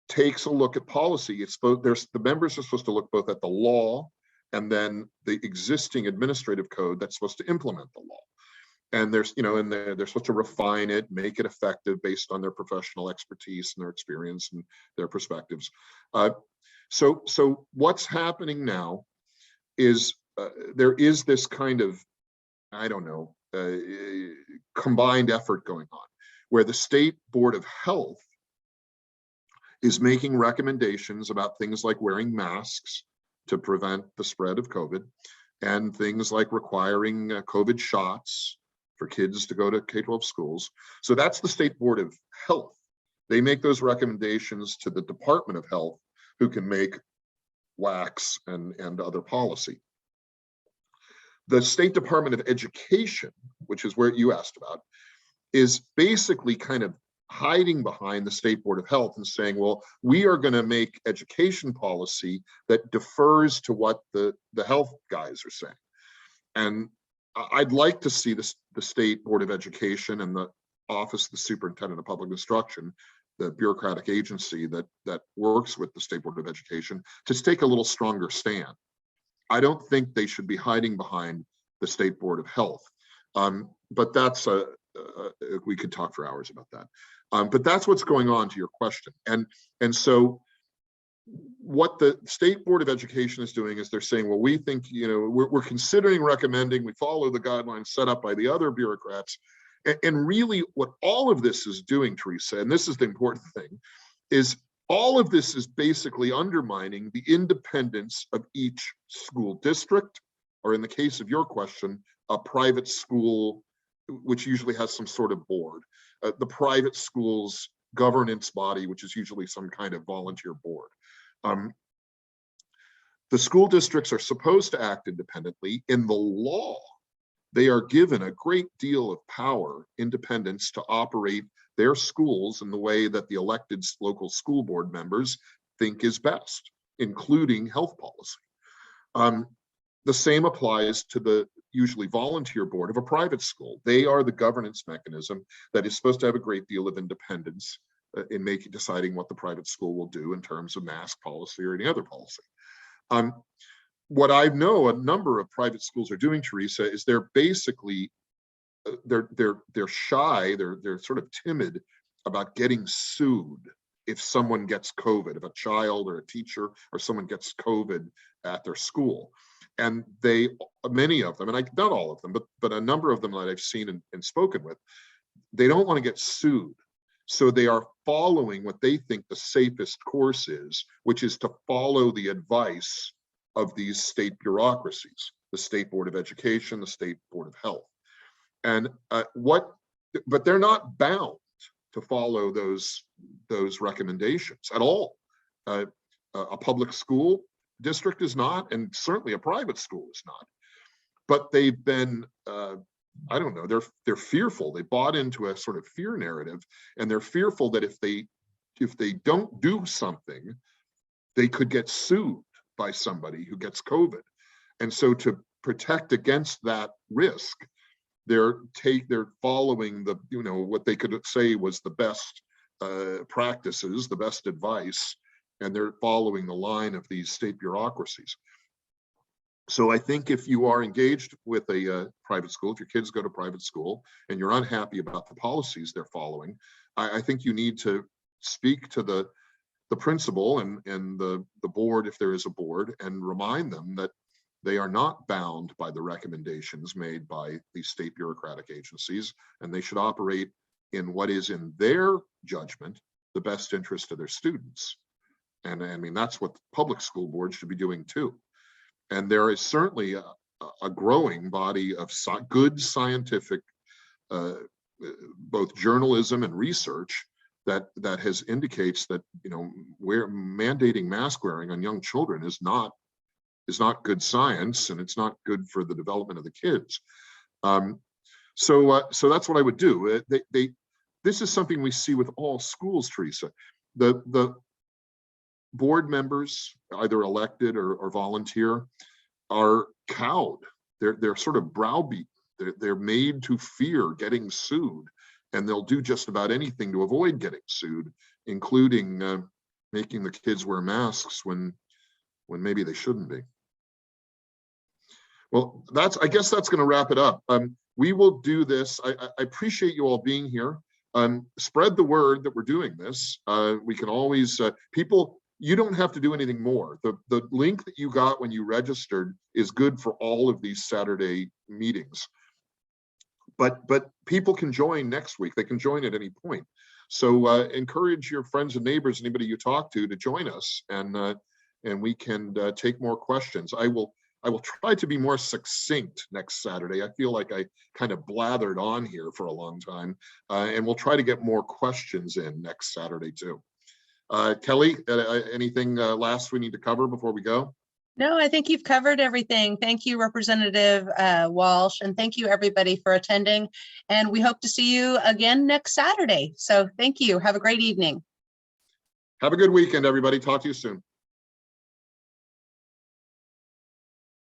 takes a look at policy. It's both, the members are supposed to look both at the law and then the existing administrative code that's supposed to implement the law. And there's, you know, and they're supposed to refine it, make it effective based on their professional expertise and their experience and their perspectives. So what's happening now is there is this kind of, I don't know, combined effort going on where the State Board of Health is making recommendations about things like wearing masks to prevent the spread of COVID, and things like requiring COVID shots for kids to go to K-12 schools. So that's the State Board of Health. They make those recommendations to the Department of Health, who can make WACs and other policy. The State Department of Education, which is where you asked about, is basically kind of hiding behind the State Board of Health and saying, well, we are going to make education policy that defers to what the health guys are saying. And I'd like to see the State Board of Education and the Office of the Superintendent of Public Instruction, the bureaucratic agency that works with the State Board of Education, to take a little stronger stand. I don't think they should be hiding behind the State Board of Health. But that's we could talk for hours about that. But that's what's going on to your question. And so what the State Board of Education is doing is they're saying, well, we think, you know, we're considering recommending we follow the guidelines set up by the other bureaucrats. And really what all of this is doing, Teresa, and this is the important thing, is all of this is basically undermining the independence of each school district, or in the case of your question, a private school, which usually has some sort of board, the private school's governance body, which is usually some kind of volunteer board. The school districts are supposed to act independently. In the law, they are given a great deal of power, independence, to operate their schools in the way that the elected local school board members think is best, including health policy. The same applies to the usually volunteer board of a private school. They are the governance mechanism that is supposed to have a great deal of independence in deciding what the private school will do in terms of mask policy or any other policy. What I know a number of private schools are doing, Teresa, is they're basically they're shy, they're sort of timid about getting sued if someone gets COVID, if a child or a teacher or someone gets COVID at their school. And many of them, and not all of them, but a number of them that I've seen and spoken with, they don't want to get sued. So they are following what they think the safest course is, which is to follow the advice of these state bureaucracies, the State Board of Education, the State Board of Health. And but they're not bound to follow those recommendations at all. A public school district is not, and certainly a private school is not. But they've been, I don't know, they're fearful. They bought into a sort of fear narrative, and they're fearful that if they don't do something, they could get sued by somebody who gets COVID. And so to protect against that risk, they're following the, you know, what they could say was the best practices, the best advice, and they're following the line of these state bureaucracies. So I think if you are engaged with a private school, if your kids go to private school and you're unhappy about the policies they're following, I think you need to speak to the principal and the board, if there is a board, and remind them that they are not bound by the recommendations made by these state bureaucratic agencies, and they should operate in what is, in their judgment, the best interest of their students. And I mean, that's what public school boards should be doing too. And there is certainly a growing body of good scientific, both journalism and research that indicates that, you know, mandating mask wearing on young children is not good science, and it's not good for the development of the kids. So that's what I would do. This is something we see with all schools, Teresa. The board members, either elected or volunteer, are cowed. They're sort of browbeaten. They're made to fear getting sued, and they'll do just about anything to avoid getting sued, including making the kids wear masks when maybe they shouldn't be. Well, I guess that's going to wrap it up. We will do this. I appreciate you all being here. Spread the word that we're doing this. We can always, people, you don't have to do anything more. The link that you got when you registered is good for all of these Saturday meetings. But people can join next week. They can join at any point. So encourage your friends and neighbors, anybody you talk to join us, and we can take more questions. I will try to be more succinct next Saturday. I feel like I kind of blathered on here for a long time, and we'll try to get more questions in next Saturday too. Kelly, anything last we need to cover before we go? No, I think you've covered everything. Thank you, Representative Walsh, and thank you everybody for attending. And we hope to see you again next Saturday. So thank you. Have a great evening. Have a good weekend, everybody. Talk to you soon.